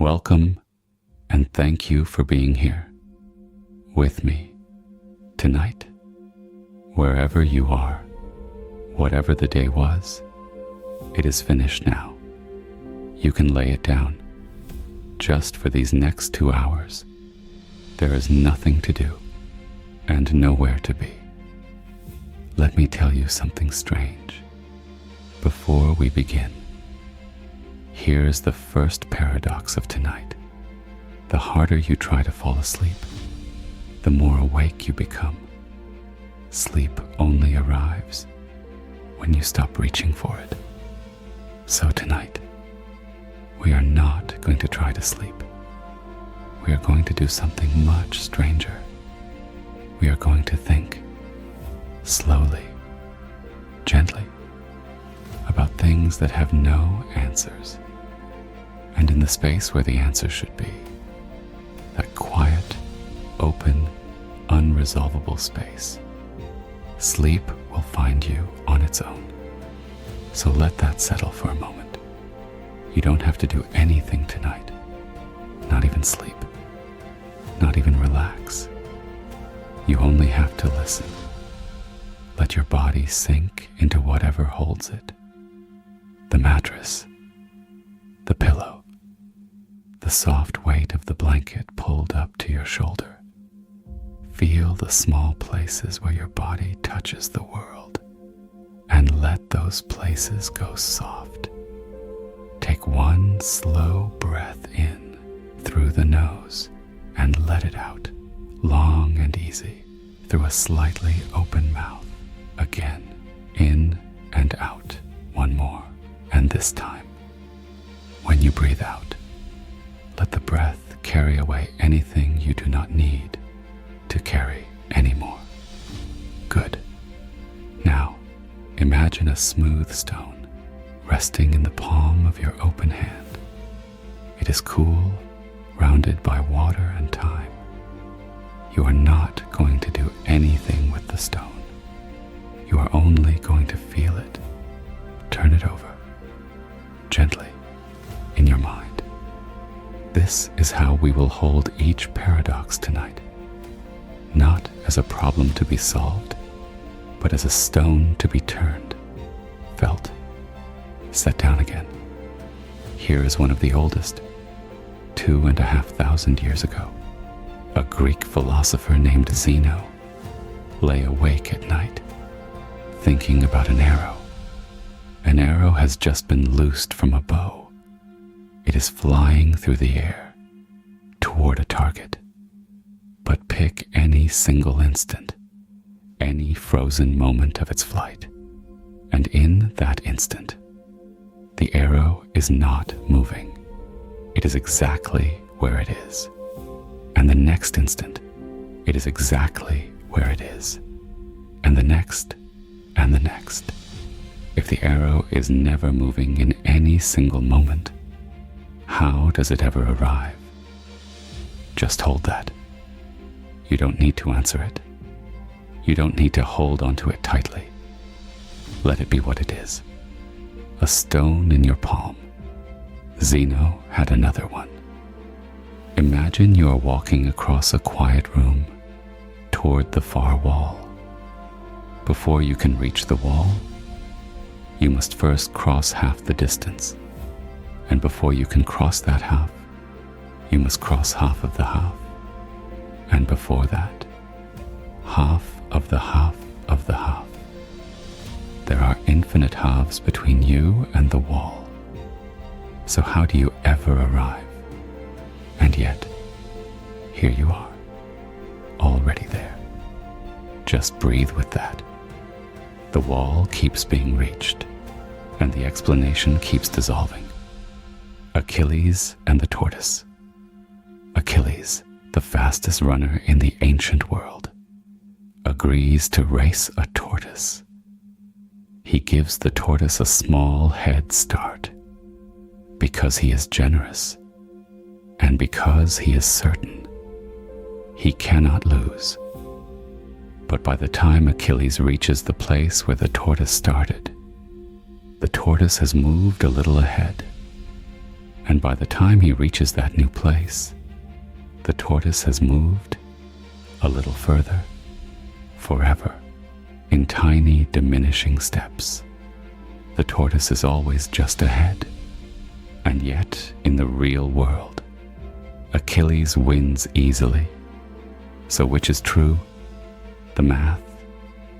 Welcome, and thank you for being here with me tonight. Wherever you are, whatever the day was, it is finished now. You can lay it down. Just for these next 2 hours, there is nothing to do and nowhere to be. Let me tell you something strange. Before we begin, here's the first paradox of tonight. The harder you try to fall asleep, the more awake you become. Sleep only arrives when you stop reaching for it. So tonight, we are not going to try to sleep. We are going to do something much stranger. We are going to think slowly, gently, about things that have no answers. And in the space where the answer should be, that quiet, open, unresolvable space, sleep will find you on its own. So let that settle for a moment. You don't have to do anything tonight, not even sleep, not even relax. You only have to listen. Let your body sink into whatever holds it. The mattress, the pillow, the soft weight of the blanket pulled up to your shoulder. Feel the small places where your body touches the world, and let those places go soft. Take one slow breath in through the nose and let it out, long and easy, through a slightly open mouth. Again, in and out. One more, and this time, when you breathe out, let the breath carry away anything you do not need to carry anymore. Good. Now, imagine a smooth stone resting in the palm of your open hand. It is cool, rounded by water and time. You are not going to do anything with the stone. You are only going to feel it. Turn it over, gently, in your mind. This is how we will hold each paradox tonight. Not as a problem to be solved, but as a stone to be turned, felt, set down again. Here is one of the oldest, 2,500 years ago. A Greek philosopher named Zeno lay awake at night, thinking about an arrow. An arrow has just been loosed from a bow. It is flying through the air toward a target. But pick any single instant, any frozen moment of its flight, and in that instant, the arrow is not moving. It is exactly where it is. And the next instant, it is exactly where it is. And the next, and the next. If the arrow is never moving in any single moment, how does it ever arrive? Just hold that. You don't need to answer it. You don't need to hold onto it tightly. Let it be what it is. A stone in your palm. Zeno had another one. Imagine you are walking across a quiet room toward the far wall. Before you can reach the wall, you must first cross half the distance. And before you can cross that half, you must cross half of the half. And before that, half of the half of the half. There are infinite halves between you and the wall. So how do you ever arrive? And yet, here you are, already there. Just breathe with that. The wall keeps being reached, and the explanation keeps dissolving. Achilles and the tortoise. Achilles, the fastest runner in the ancient world, agrees to race a tortoise. He gives the tortoise a small head start because he is generous and because he is certain he cannot lose. But by the time Achilles reaches the place where the tortoise started, the tortoise has moved a little ahead, And by the time he reaches that new place, the tortoise has moved a little further, forever, in tiny diminishing steps. The tortoise is always just ahead, and yet in the real world, Achilles wins easily. So which is true, the math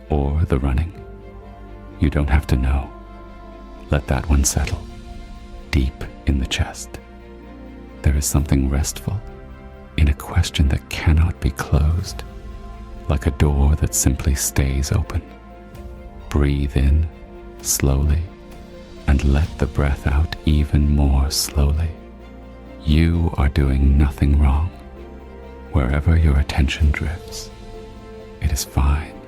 or the running? You don't have to know. Let that one settle, deep in the chest. There is something restful in a question that cannot be closed, like a door that simply stays open. Breathe in slowly and let the breath out even more slowly. You are doing nothing wrong. Wherever your attention drifts, it is fine.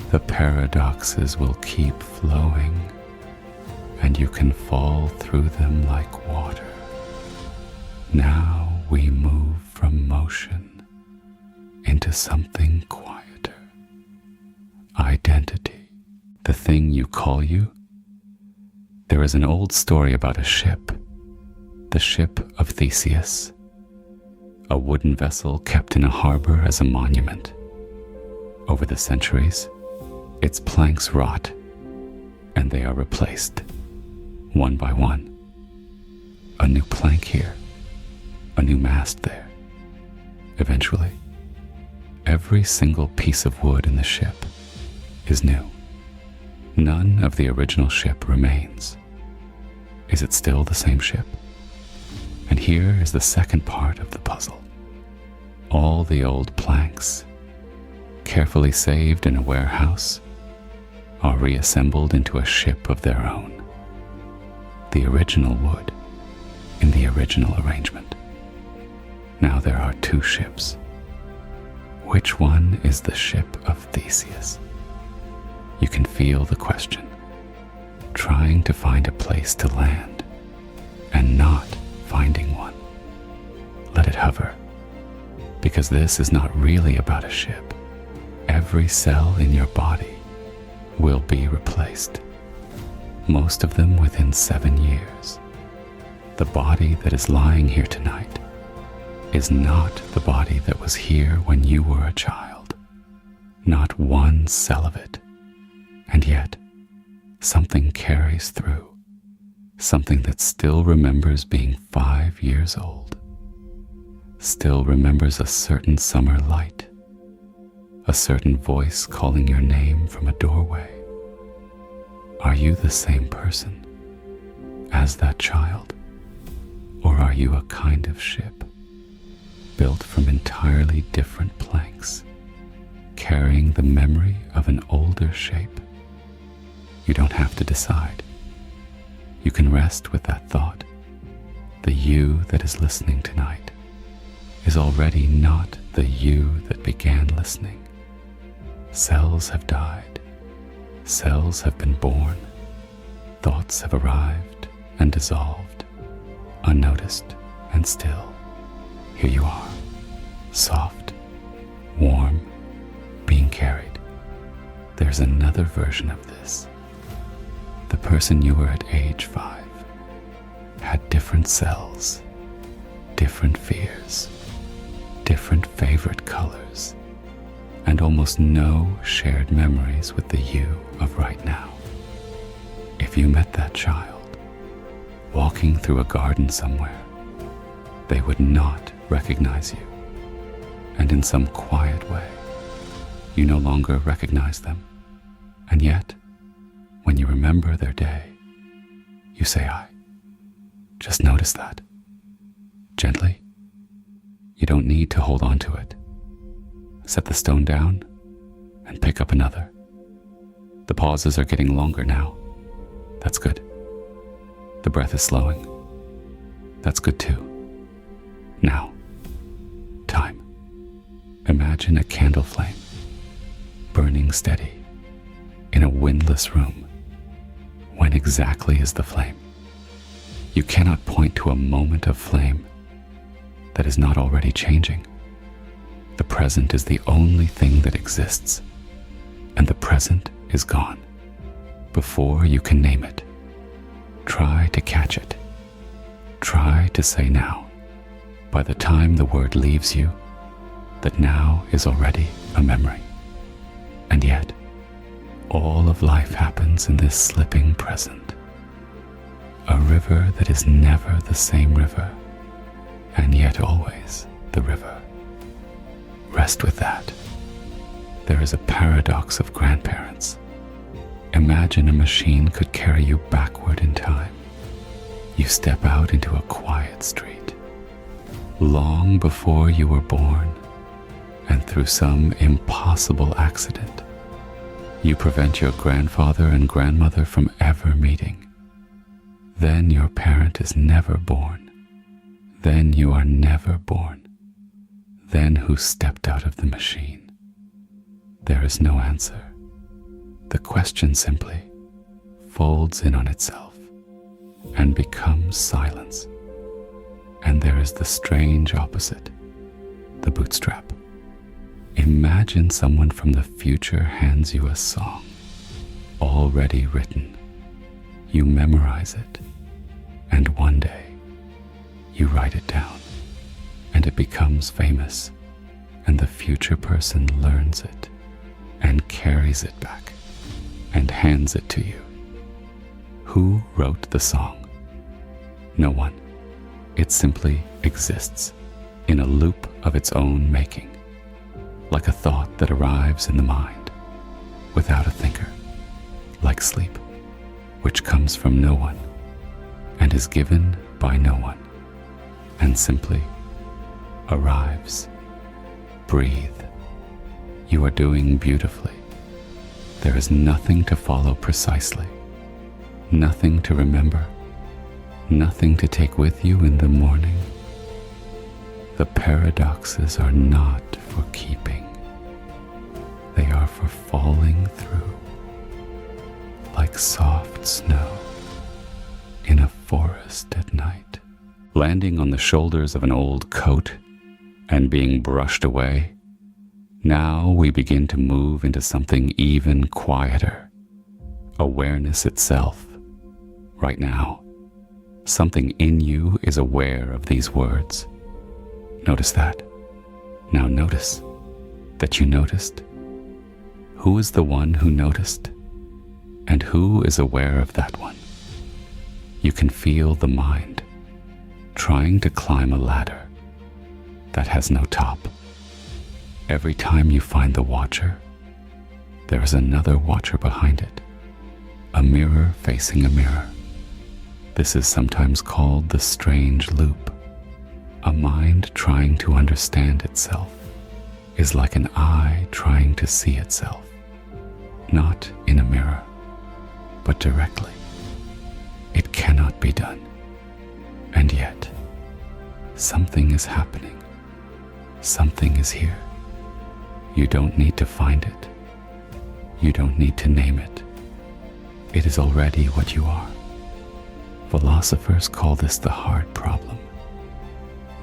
The paradoxes will keep flowing, and you can fall through them like water. Now we move from motion into something quieter. Identity, the thing you call you. There is an old story about a ship, the Ship of Theseus, a wooden vessel kept in a harbor as a monument. Over the centuries, its planks rot, and they are replaced, one by one. A new plank here, a new mast there. Eventually, every single piece of wood in the ship is new. None of the original ship remains. Is it still the same ship? And here is the second part of the puzzle. All the old planks, carefully saved in a warehouse, are reassembled into a ship of their own. The original wood in the original arrangement. Now there are two ships. Which one is the Ship of Theseus? You can feel the question, trying to find a place to land and not finding one. Let it hover, because this is not really about a ship. Every cell in your body will be replaced, most of them within 7 years. The body that is lying here tonight is not the body that was here when you were a child. Not one cell of it. And yet, something carries through, something that still remembers being 5 years old, still remembers a certain summer light, a certain voice calling your name from a doorway. Are you the same person as that child? Or are you a kind of ship, built from entirely different planks, carrying the memory of an older shape? You don't have to decide. You can rest with that thought. The you that is listening tonight is already not the you that began listening. Cells have died. Cells have been born. Thoughts have arrived and dissolved, unnoticed and still. Here you are, soft, warm, being carried. There's another version of this. The person you were at age 5 had different cells, different fears, different favorite colors, and almost no shared memories with the you of right now. If you met that child walking through a garden somewhere, they would not recognize you, and in some quiet way, you no longer recognize them, and yet, when you remember their day, you say, I. Just notice that. Gently. You don't need to hold on to it. Set the stone down and pick up another. The pauses are getting longer now. That's good. The breath is slowing. That's good too. Now, time. Imagine a candle flame, burning steady, in a windless room. When exactly is the flame? You cannot point to a moment of flame that is not already changing. The present is the only thing that exists, and the present is gone before you can name it. Try to catch it. try to say now, by the time the word leaves you, that now is already a memory. And yet, all of life happens in this slipping present. A river that is never the same river, and yet always the river. Rest with that. There is a paradox of grandparents. Imagine a machine could carry you backward in time. You step out into a quiet street, long before you were born, and through some impossible accident, you prevent your grandfather and grandmother from ever meeting. Then your parent is never born. Then you are never born. Then who stepped out of the machine? There is no answer. The question simply folds in on itself and becomes silence. And there is the strange opposite, the bootstrap. Imagine someone from the future hands you a song, already written. You memorize it, and one day you write it down, and it becomes famous, and the future person learns it and carries it back and hands it to you. Who wrote the song? No one. It simply exists in a loop of its own making, like a thought that arrives in the mind without a thinker, like sleep, which comes from no one and is given by no one, and simply arrives. Breathe. You are doing beautifully. There is nothing to follow precisely, nothing to remember, nothing to take with you in the morning. The paradoxes are not for keeping. They are for falling through, like soft snow in a forest at night, landing on the shoulders of an old coat and being brushed away. Now we begin to move into something even quieter, awareness itself. Right now, something in you is aware of these words. Notice that. Now notice that you noticed. Who is the one who noticed? And who is aware of that one? You can feel the mind trying to climb a ladder that has no top. Every time you find the watcher, there is another watcher behind it, a mirror facing a mirror. This is sometimes called the strange loop. A mind trying to understand itself is like an eye trying to see itself, not in a mirror, but directly. It cannot be done. And yet, something is happening. Something is here. You don't need to find it. You don't need to name it. It is already what you are. Philosophers call this the hard problem.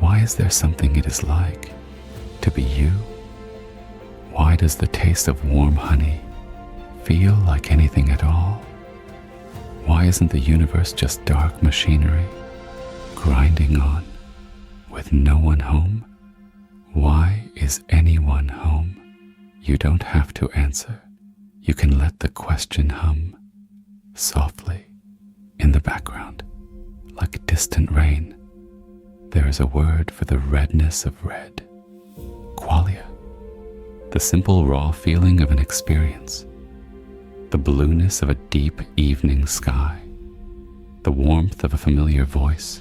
Why is there something it is like to be you? Why does the taste of warm honey feel like anything at all? Why isn't the universe just dark machinery grinding on with no one home? Why is anyone home? You don't have to answer. You can let the question hum softly in the background, like distant rain. There is a word for the redness of red. Qualia. The simple raw feeling of an experience. The blueness of a deep evening sky. The warmth of a familiar voice.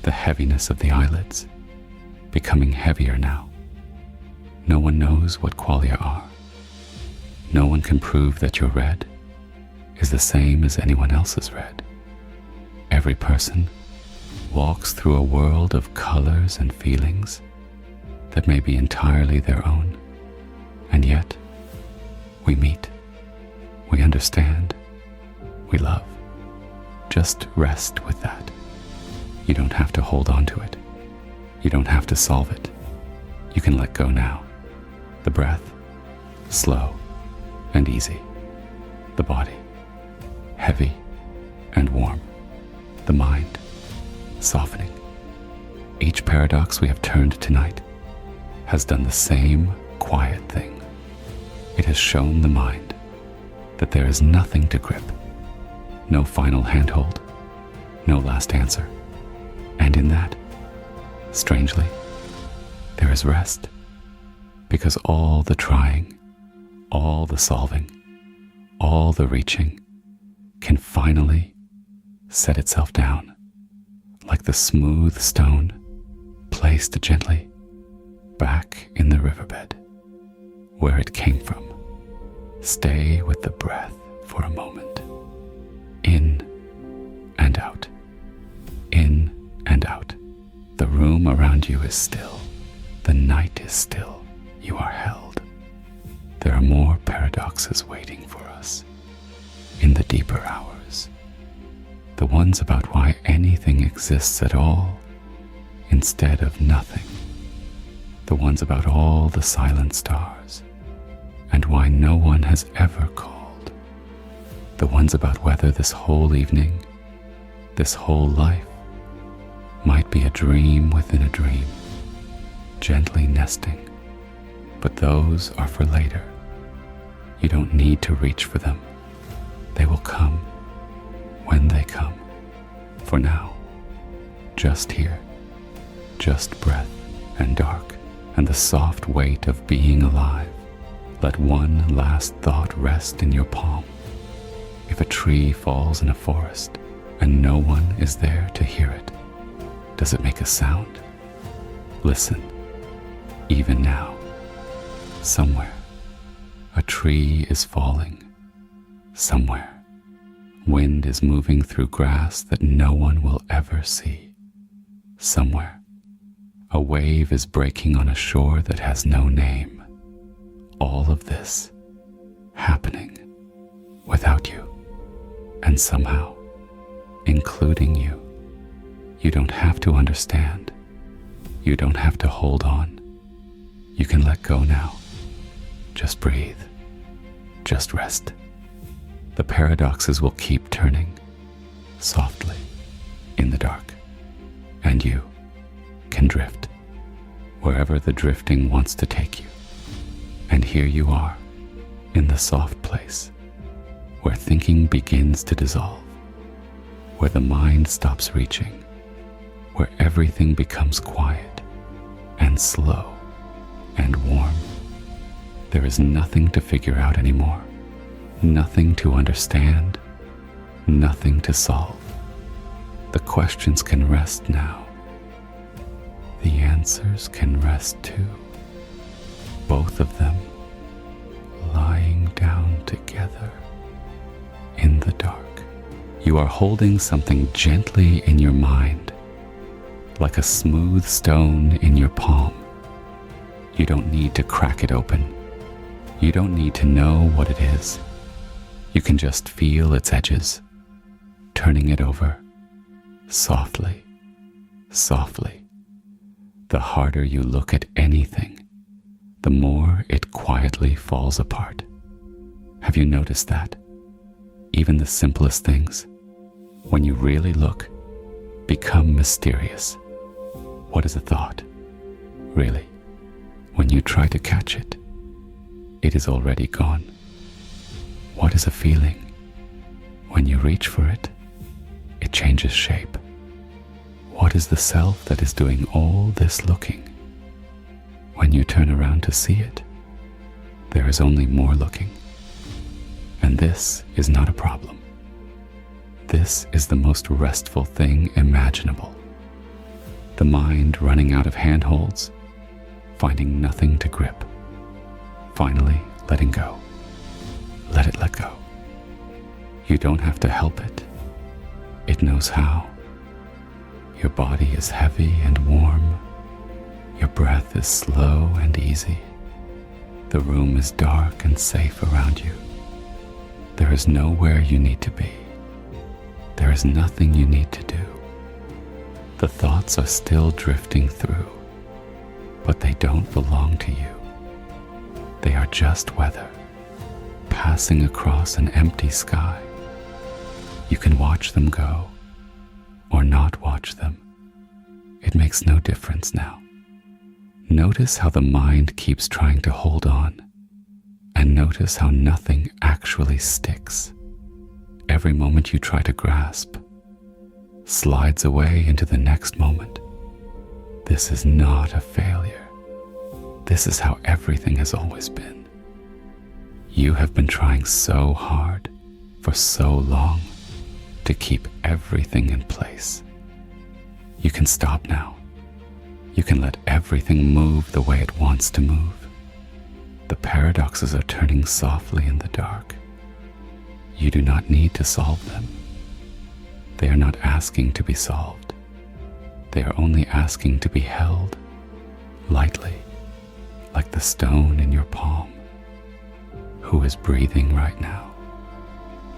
The heaviness of the eyelids, becoming heavier now. No one knows what qualia are. No one can prove that your red is the same as anyone else's red. Every person walks through a world of colors and feelings that may be entirely their own. And yet, we meet, we understand, we love. Just rest with that. You don't have to hold on to it. You don't have to solve it. You can let go now. The breath, slow and easy. The body, heavy and warm. The mind, softening. Each paradox we have turned tonight has done the same quiet thing. It has shown the mind that there is nothing to grip, no final handhold, no last answer. And in that, strangely, there is rest, because all the trying, all the solving, all the reaching can finally set itself down, like the smooth stone placed gently back in the riverbed where it came from. Stay with the breath for a moment. In and out. In and out. The room around you is still. The night is still. You are held. There are more paradoxes waiting for us in the deeper hours. The ones about why anything exists at all instead of nothing. The ones about all the silent stars and why no one has ever called. The ones about whether this whole evening, this whole life, might be a dream within a dream, gently nesting. But those are for later. You don't need to reach for them. They will come when they come. For now, just here, just breath and dark and the soft weight of being alive. Let one last thought rest in your palm. If a tree falls in a forest and no one is there to hear it, does it make a sound? Listen, even now, somewhere, a tree is falling. Somewhere, wind is moving through grass that no one will ever see. Somewhere, a wave is breaking on a shore that has no name. All of this happening without you, and somehow including you. You don't have to understand. You don't have to hold on. You can let go now. Just breathe. Just rest. The paradoxes will keep turning softly in the dark, and you can drift wherever the drifting wants to take you. And here you are in the soft place where thinking begins to dissolve, where the mind stops reaching, where everything becomes quiet and slow and warm. There is nothing to figure out anymore, nothing to understand, nothing to solve. The questions can rest now. The answers can rest too. Both of them lying down together in the dark. You are holding something gently in your mind, like a smooth stone in your palm. You don't need to crack it open. You don't need to know what it is. You can just feel its edges, turning it over, softly, softly. The harder you look at anything, the more it quietly falls apart. Have you noticed that? Even the simplest things, when you really look, become mysterious. What is a thought? Really, when you try to catch it, it is already gone. What is a feeling? When you reach for it, it changes shape. What is the self that is doing all this looking? When you turn around to see it, there is only more looking. And this is not a problem. This is the most restful thing imaginable. The mind running out of handholds, finding nothing to grip, finally letting go. Let it let go. You don't have to help it. It knows how. Your body is heavy and warm. Your breath is slow and easy. The room is dark and safe around you. There is nowhere you need to be. There is nothing you need to do. The thoughts are still drifting through, but they don't belong to you. They are just weather, passing across an empty sky. You can watch them go, or not watch them. it makes no difference now. Notice how the mind keeps trying to hold on, and notice how nothing actually sticks. Every moment you try to grasp slides away into the next moment. This is not a failure. This is how everything has always been. You have been trying so hard for so long to keep everything in place. You can stop now. You can let everything move the way it wants to move. The paradoxes are turning softly in the dark. You do not need to solve them. They are not asking to be solved. They are only asking to be held lightly, like the stone in your palm. Who is breathing right now?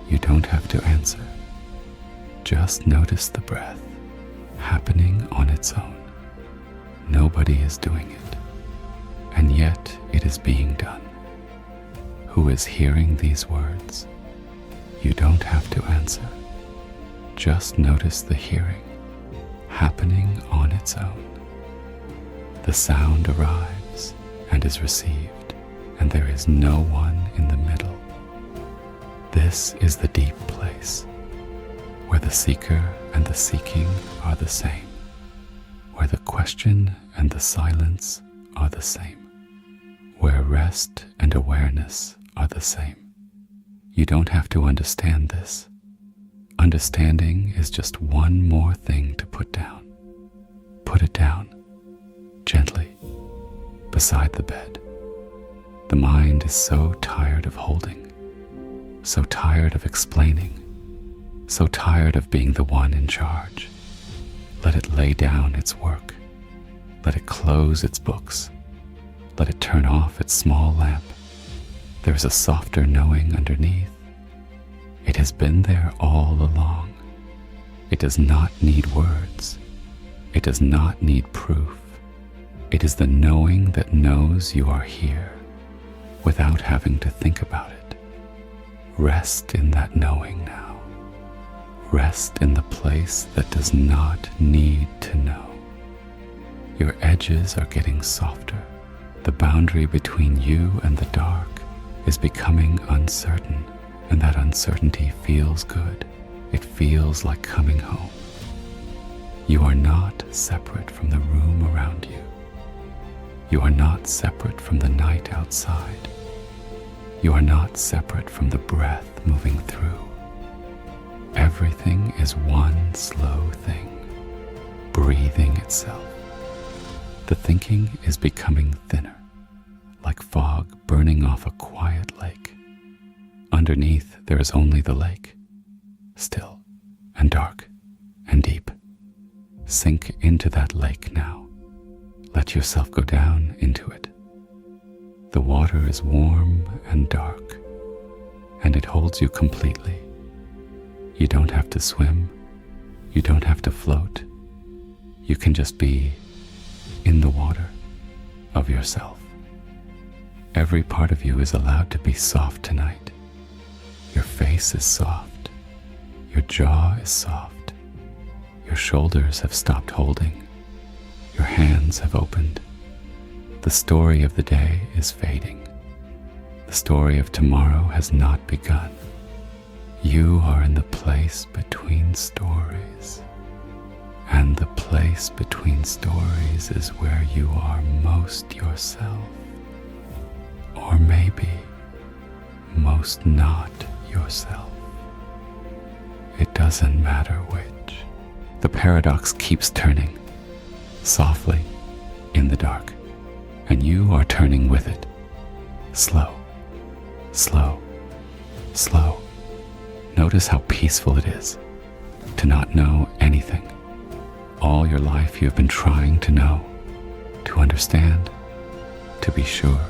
You don't have to answer. Just notice the breath happening on its own. Nobody is doing it, and yet it is being done. Who is hearing these words? You don't have to answer. Just notice the hearing happening on its own. The sound arrives and is received, and there is no one in the middle. This is the deep place, where the seeker and the seeking are the same, where the question and the silence are the same, where rest and awareness are the same. You don't have to understand this. Understanding is just one more thing to put down. Put it down, gently, beside the bed. The mind is so tired of holding, so tired of explaining, so tired of being the one in charge. Let it lay down its work. Let it close its books. Let it turn off its small lamp. There is a softer knowing underneath. It has been there all along. It does not need words. It does not need proof. It is the knowing that knows you are here without having to think about it. Rest in that knowing now. Rest in the place that does not need to know. Your edges are getting softer. The boundary between you and the dark is becoming uncertain, and that uncertainty feels good. It feels like coming home. You are not separate from the room around you. You are not separate from the night outside. You are not separate from the breath moving through. Everything is one slow thing, breathing itself. The thinking is becoming thinner, like fog burning off a quiet lake. Underneath there is only the lake, still and dark and deep. Sink into that lake now. Let yourself go down into it. The water is warm and dark, and it holds you completely. You don't have to swim. You don't have to float. You can just be in the water of yourself. Every part of you is allowed to be soft tonight. Your face is soft. Your jaw is soft. Your shoulders have stopped holding. Your hands have opened. The story of the day is fading. The story of tomorrow has not begun. You are in the place between stories. And the place between stories is where you are most yourself. Or maybe most not yourself. It doesn't matter which. The paradox keeps turning, softly, in the dark, and you are turning with it. Slow, slow, slow. Notice how peaceful it is to not know anything. All your life you have been trying to know, to understand, to be sure.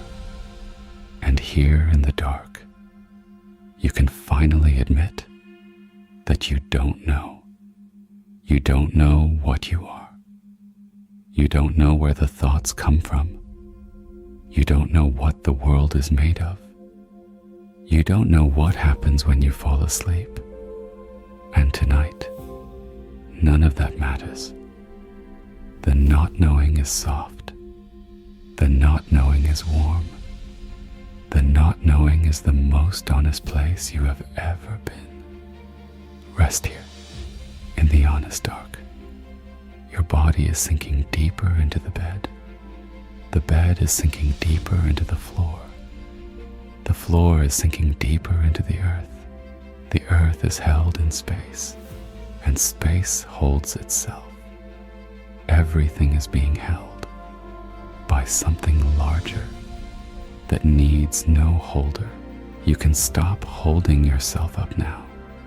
And here in the dark, you can finally admit that you don't know. You don't know what you are. You don't know where the thoughts come from. You don't know what the world is made of. You don't know what happens when you fall asleep. And tonight, none of that matters. The not knowing is soft. The not knowing is warm. The not knowing is the most honest place you have ever been. Rest here, in the honest dark. Your body is sinking deeper into the bed. The bed is sinking deeper into the floor. The floor is sinking deeper into the earth. The earth is held in space, and space holds itself. Everything is being held by something larger that needs no holder. You can stop holding yourself up now.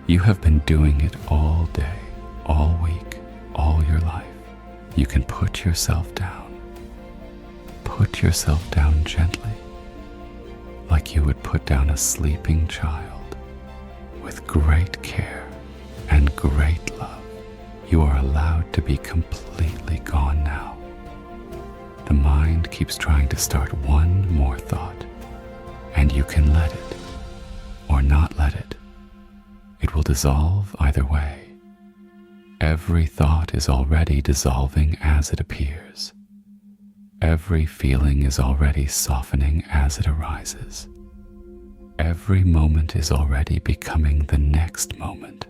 You have been doing it all day, all week, all your life. You can put yourself down. Put yourself down gently, like you would put down a sleeping child, with great care and great love. You are allowed to be completely gone now. The mind keeps trying to start one more thought, and you can let it, or not let it. It will dissolve either way. Every thought is already dissolving as it appears. Every feeling is already softening as it arises. Every moment is already becoming the next moment.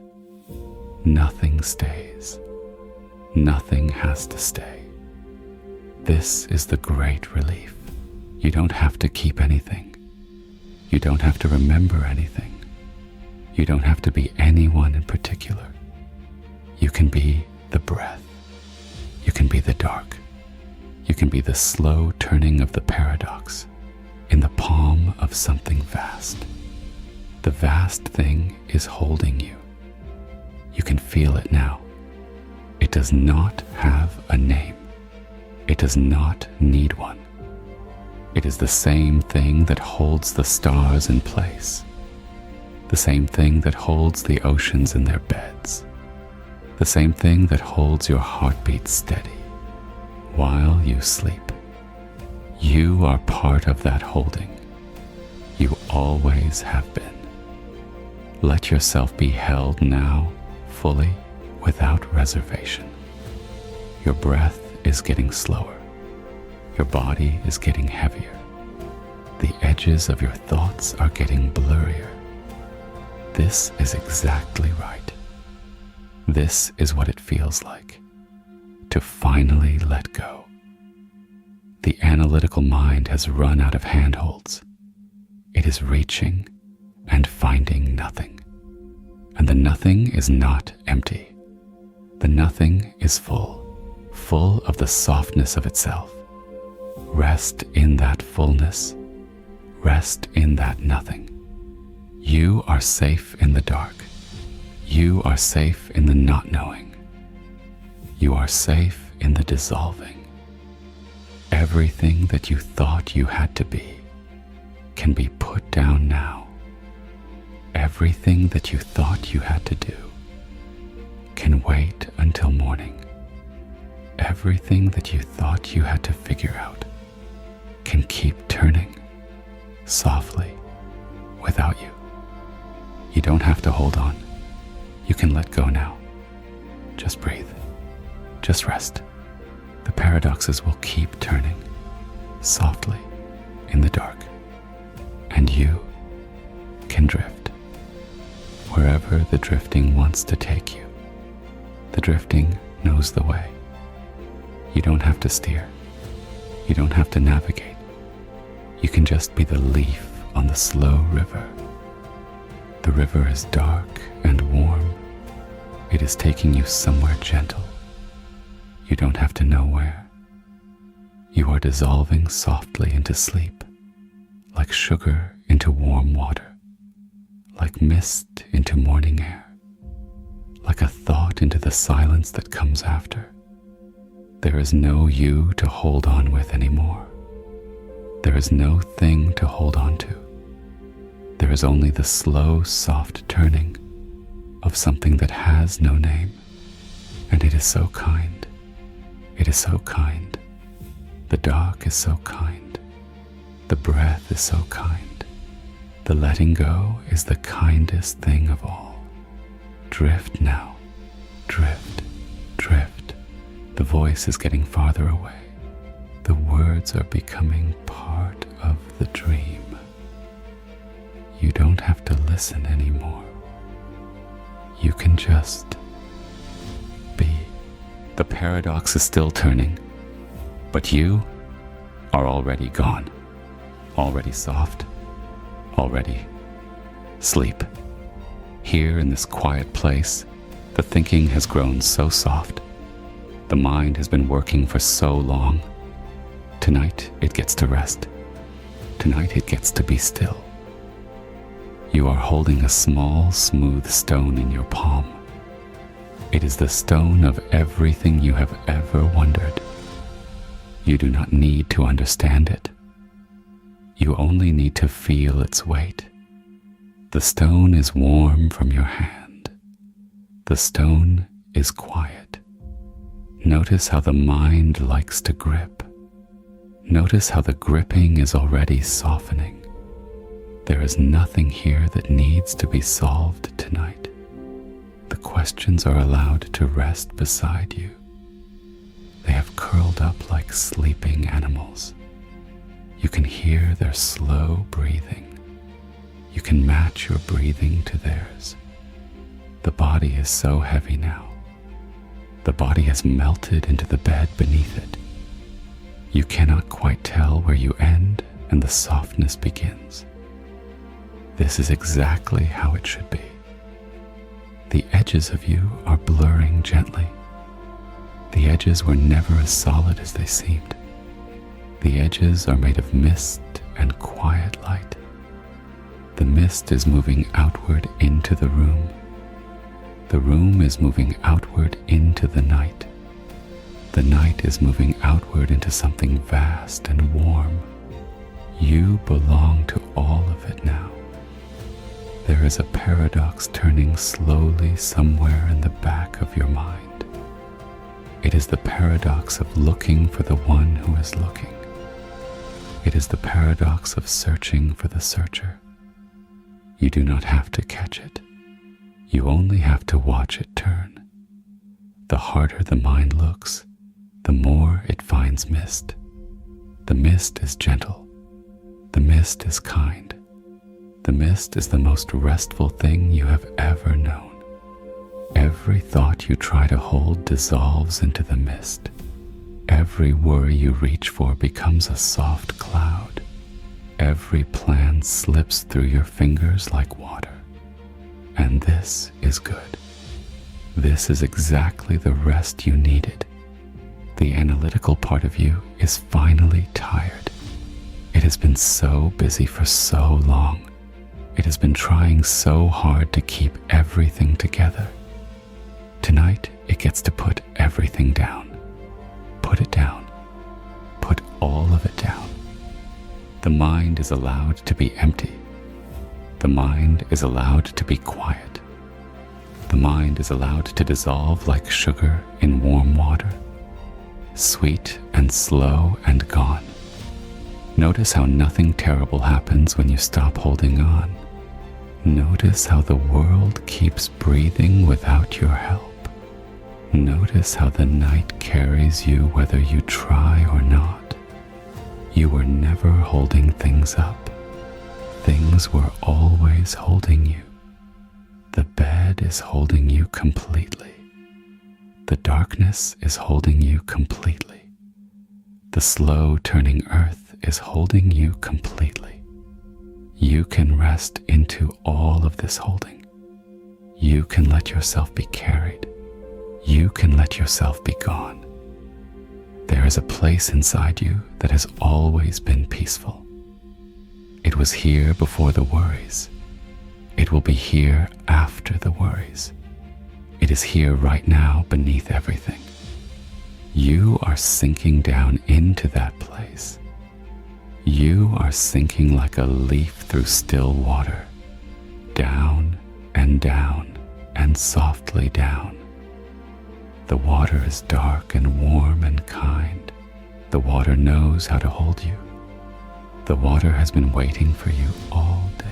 Nothing stays. Nothing has to stay. This is the great relief. You don't have to keep anything. You don't have to remember anything. You don't have to be anyone in particular. You can be the breath. You can be the dark. You can be the slow turning of the paradox in the palm of something vast. The vast thing is holding you. You can feel it now. It does not have a name. It does not need one. It is the same thing that holds the stars in place. The same thing that holds the oceans in their beds. The same thing that holds your heartbeat steady while you sleep. You are part of that holding. You always have been. Let yourself be held now, fully, without reservation. Your breath is getting slower. Your body is getting heavier. The edges of your thoughts are getting blurrier. This is exactly right. This is what it feels like, to finally let go. The analytical mind has run out of handholds. It is reaching and finding nothing. And the nothing is not empty. The nothing is full of the softness of itself. Rest in that fullness. Rest in that nothing. You are safe in the dark. You are safe in the not knowing. You are safe in the dissolving. Everything that you thought you had to be can be put down now. Everything that you thought you had to do can wait until morning. Everything that you thought you had to figure out can keep turning softly without you. You don't have to hold on. You can let go now. Just breathe. Just rest. The paradoxes will keep turning softly in the dark, and you can drift wherever the drifting wants to take you. The drifting knows the way. You don't have to steer. You don't have to navigate. You can just be the leaf on the slow river. The river is dark and warm. It is taking you somewhere gentle. You don't have to know where. You are dissolving softly into sleep, like sugar into warm water, like mist into morning air, like a thought into the silence that comes after. There is no you to hold on with anymore. There is no thing to hold on to. There is only the slow, soft turning of something that has no name. And it is so kind. It is so kind. The dark is so kind. The breath is so kind. The letting go is the kindest thing of all. Drift now. Drift, drift, The voice is getting farther away. The words are becoming part of the dream. You don't have to listen anymore. You can just be. The paradox is still turning, but you are already gone, already soft, already sleep. Here in this quiet place, the thinking has grown so soft. The mind has been working for so long. Tonight it gets to rest. Tonight it gets to be still. You are holding a small, smooth stone in your palm. It is the stone of everything you have ever wondered. You do not need to understand it. You only need to feel its weight. The stone is warm from your hand. The stone is quiet. Notice how the mind likes to grip. Notice how the gripping is already softening. There is nothing here that needs to be solved tonight. The questions are allowed to rest beside you. They have curled up like sleeping animals. You can hear their slow breathing. You can match your breathing to theirs. The body is so heavy now. The body has melted into the bed beneath it. You cannot quite tell where you end and the softness begins. This is exactly how it should be. The edges of you are blurring gently. The edges were never as solid as they seemed. The edges are made of mist and quiet light. The mist is moving outward into the room. The room is moving outward into the night. The night is moving outward into something vast and warm. You belong to all of it now. There is a paradox turning slowly somewhere in the back of your mind. It is the paradox of looking for the one who is looking. It is the paradox of searching for the searcher. You do not have to catch it. You only have to watch it turn. The harder the mind looks, the more it finds mist. The mist is gentle. The mist is kind. The mist is the most restful thing you have ever known. Every thought you try to hold dissolves into the mist. Every worry you reach for becomes a soft cloud. Every plan slips through your fingers like water. And this is good. This is exactly the rest you needed. The analytical part of you is finally tired. It has been so busy for so long. It has been trying so hard to keep everything together. Tonight, it gets to put everything down. Put it down. Put all of it down. The mind is allowed to be empty. The mind is allowed to be quiet. The mind is allowed to dissolve like sugar in warm water, sweet and slow and gone. Notice how nothing terrible happens when you stop holding on. Notice how the world keeps breathing without your help. Notice how the night carries you whether you try or not. You were never holding things up. Things were always holding you. The bed is holding you completely. The darkness is holding you completely. The slow turning earth is holding you completely. You can rest into all of this holding. You can let yourself be carried. You can let yourself be gone. There is a place inside you that has always been peaceful. It was here before the worries. It will be here after the worries. It is here right now beneath everything. You are sinking down into that place. You are sinking like a leaf through still water, down and softly down. The water is dark and warm and kind. The water knows how to hold you. The water has been waiting for you all day.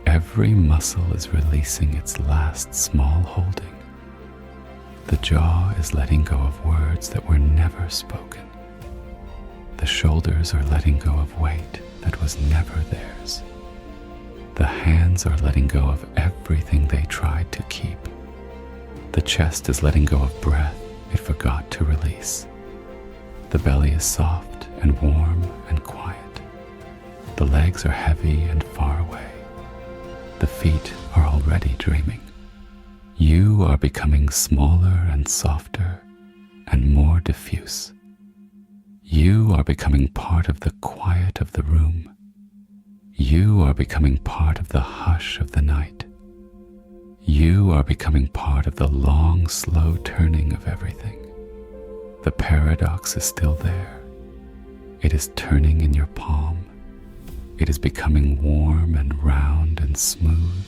Every muscle is releasing its last small holding. The jaw is letting go of words that were never spoken. The shoulders are letting go of weight that was never theirs. The hands are letting go of everything they tried to keep. The chest is letting go of breath it forgot to release. The belly is soft and warm and quiet. The legs are heavy and far away. The feet are already dreaming. You are becoming smaller and softer and more diffuse. You are becoming part of the quiet of the room. You are becoming part of the hush of the night. You are becoming part of the long, slow turning of everything. The paradox is still there. It is turning in your palm. It is becoming warm and round and smooth.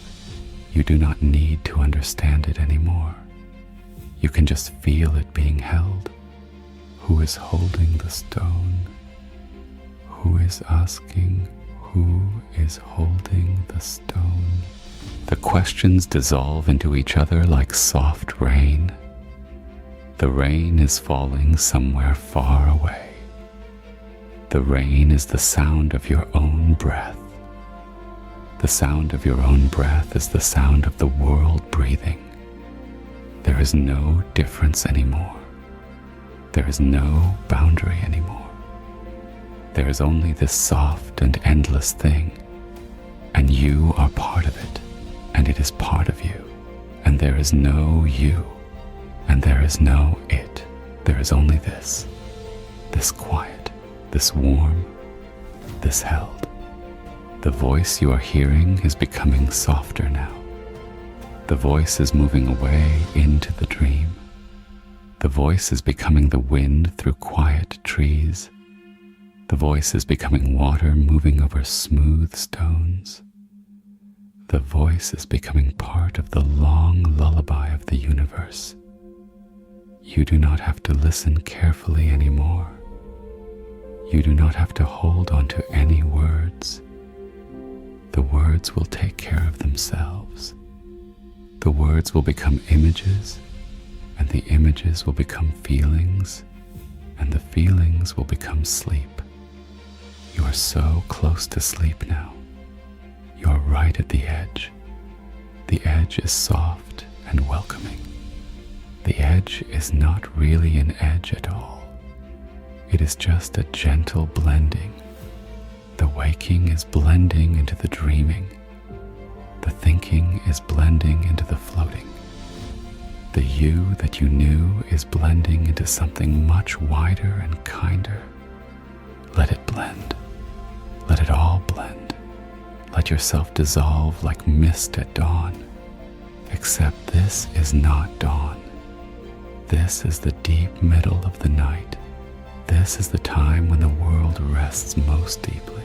You do not need to understand it anymore. You can just feel it being held. Who is holding the stone? Who is asking? Who is holding the stone? The questions dissolve into each other like soft rain. The rain is falling somewhere far away. The rain is the sound of your own breath. The sound of your own breath is the sound of the world breathing. There is no difference anymore. There is no boundary anymore. There is only this soft and endless thing, and you are part of it, and it is part of you, and there is no you, and there is no it. There is only this quiet, this warm, this held. The voice you are hearing is becoming softer now. The voice is moving away into the dream. The voice is becoming the wind through quiet trees. The voice is becoming water moving over smooth stones. The voice is becoming part of the long lullaby of the universe. You do not have to listen carefully anymore. You do not have to hold on to any words. The words will take care of themselves. The words will become images, and the images will become feelings, and the feelings will become sleep. You are so close to sleep now. You are right at the edge. The edge is soft and welcoming. The edge is not really an edge at all. It is just a gentle blending. The waking is blending into the dreaming. The thinking is blending into the floating. The you that you knew is blending into something much wider and kinder. Let it blend. Let it all blend. Let yourself dissolve like mist at dawn. Except this is not dawn. This is the deep middle of the night. This is the time when the world rests most deeply.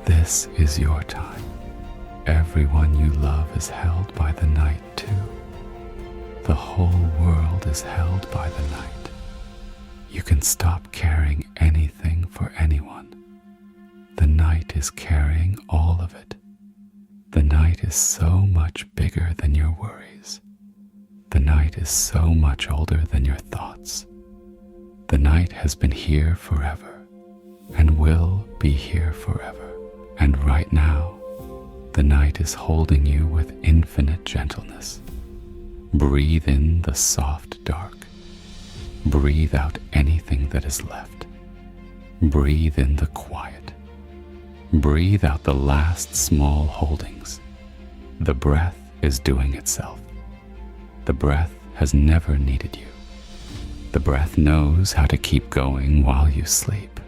This is your time. Everyone you love is held by the night too. The whole world is held by the night. You can stop caring anything for anyone. The night is carrying all of it. The night is so much bigger than your worries. The night is so much older than your thoughts. The night has been here forever and will be here forever. And right now, the night is holding you with infinite gentleness. Breathe in the soft dark. Breathe out anything that is left. Breathe in the quiet. Breathe out the last small holdings. The breath is doing itself. The breath has never needed you. The breath knows how to keep going while you sleep.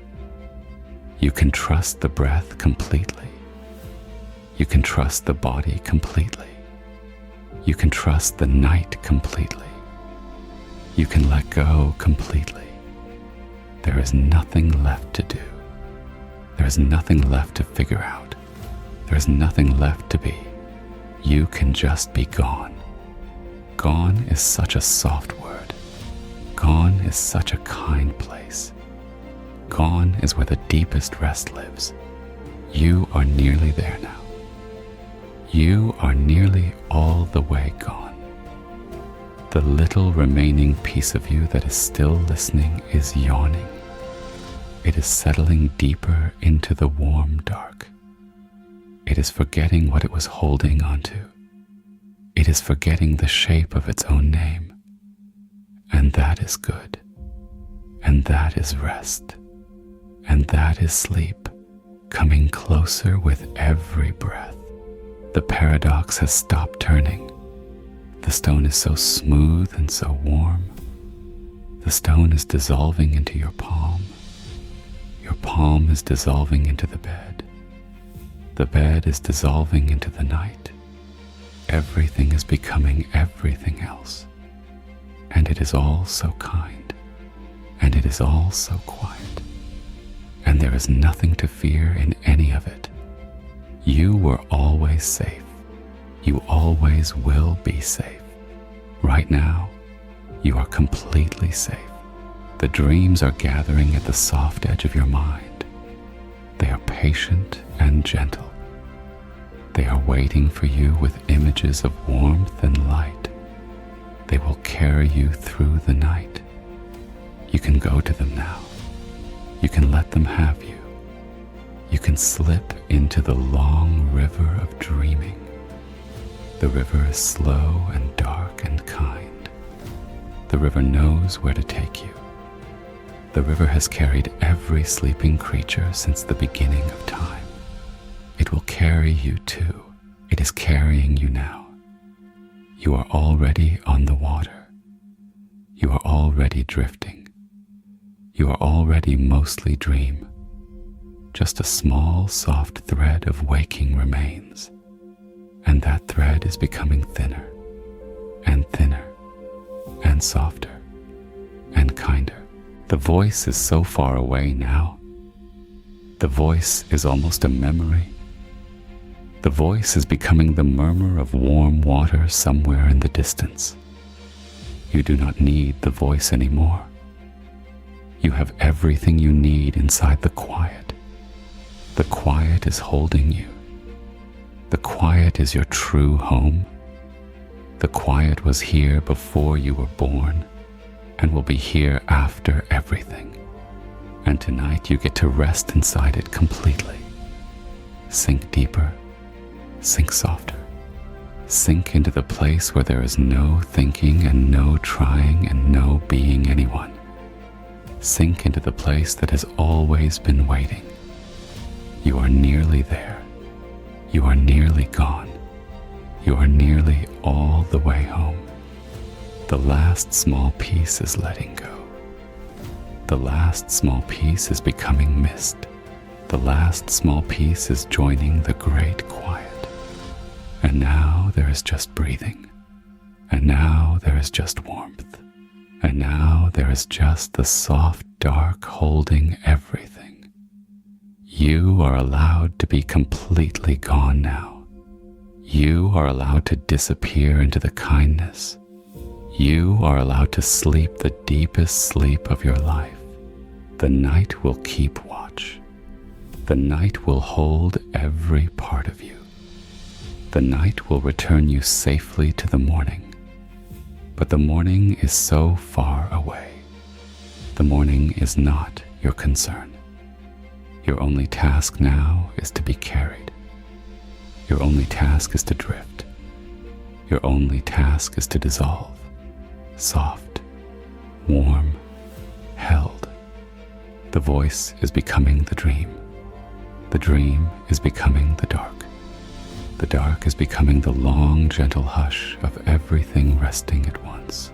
You can trust the breath completely. You can trust the body completely. You can trust the night completely. You can let go completely. There is nothing left to do. There is nothing left to figure out. There is nothing left to be. You can just be gone. Gone is such a soft word. Gone is such a kind place. Gone is where the deepest rest lives. You are nearly there now. You are nearly all the way gone. The little remaining piece of you that is still listening is yawning. It is settling deeper into the warm dark. It is forgetting what it was holding onto. It is forgetting the shape of its own name. And that is good. And that is rest. And that is sleep, coming closer with every breath. The paradox has stopped turning. The stone is so smooth and so warm. The stone is dissolving into your palm. Your palm is dissolving into the bed. The bed is dissolving into the night. Everything is becoming everything else. And it is all so kind. And it is all so quiet. And there is nothing to fear in any of it. You were always safe. You always will be safe. Right now, you are completely safe. The dreams are gathering at the soft edge of your mind. They are patient and gentle. They are waiting for you with images of warmth and light. They will carry you through the night. You can go to them now. You can let them have you. You can slip into the long river of dreaming. The river is slow and dark and kind. The river knows where to take you. The river has carried every sleeping creature since the beginning of time. It will carry you too. It is carrying you now. You are already on the water. You are already drifting. You are already mostly dream. Just a small, soft thread of waking remains. And that thread is becoming thinner and thinner and softer and kinder. The voice is so far away now. The voice is almost a memory. The voice is becoming the murmur of warm water somewhere in the distance. You do not need the voice anymore. You have everything you need inside the quiet. The quiet is holding you. The quiet is your true home. The quiet was here before you were born and will be here after everything. And tonight you get to rest inside it completely. Sink deeper. Sink softer. Sink into the place where there is no thinking and no trying and no being anyone. Sink into the place that has always been waiting. You are nearly there. You are nearly gone. You are nearly all the way home. The last small piece is letting go. The last small piece is becoming mist. The last small piece is joining the great quiet. And now there is just breathing. And now there is just warmth. And now there is just the soft dark holding everything. You are allowed to be completely gone now. You are allowed to disappear into the kindness. You are allowed to sleep the deepest sleep of your life. The night will keep watch. The night will hold every part of you. The night will return you safely to the morning. But the morning is so far away. The morning is not your concern. Your only task now is to be carried. Your only task is to drift. Your only task is to dissolve. Soft, warm, held. The voice is becoming the dream. The dream is becoming the dark. The dark is becoming the long, gentle hush of everything resting at once.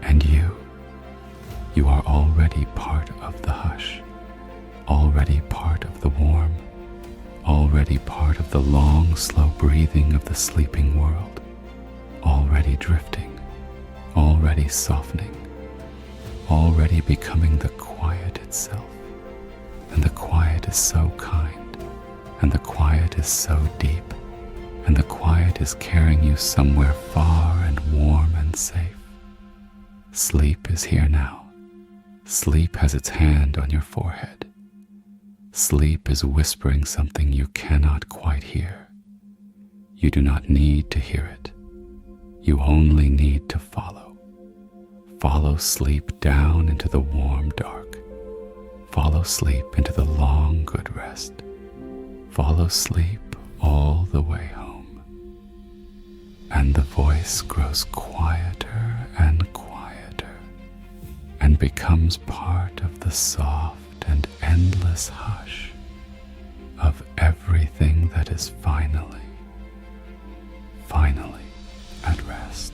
And you are already part of the hush, already part of the warm, already part of the long, slow breathing of the sleeping world, already drifting, already softening, already becoming the quiet itself. And the quiet is so kind, and the quiet is so deep, and the quiet is carrying you somewhere far and warm and safe. Sleep is here now. Sleep has its hand on your forehead. Sleep is whispering something you cannot quite hear. You do not need to hear it. You only need to follow. Follow sleep down into the warm dark. Follow sleep into the long good rest. Follow sleep all the way home. And the voice grows quieter and quieter and becomes part of the soft and endless hush of everything that is finally at rest.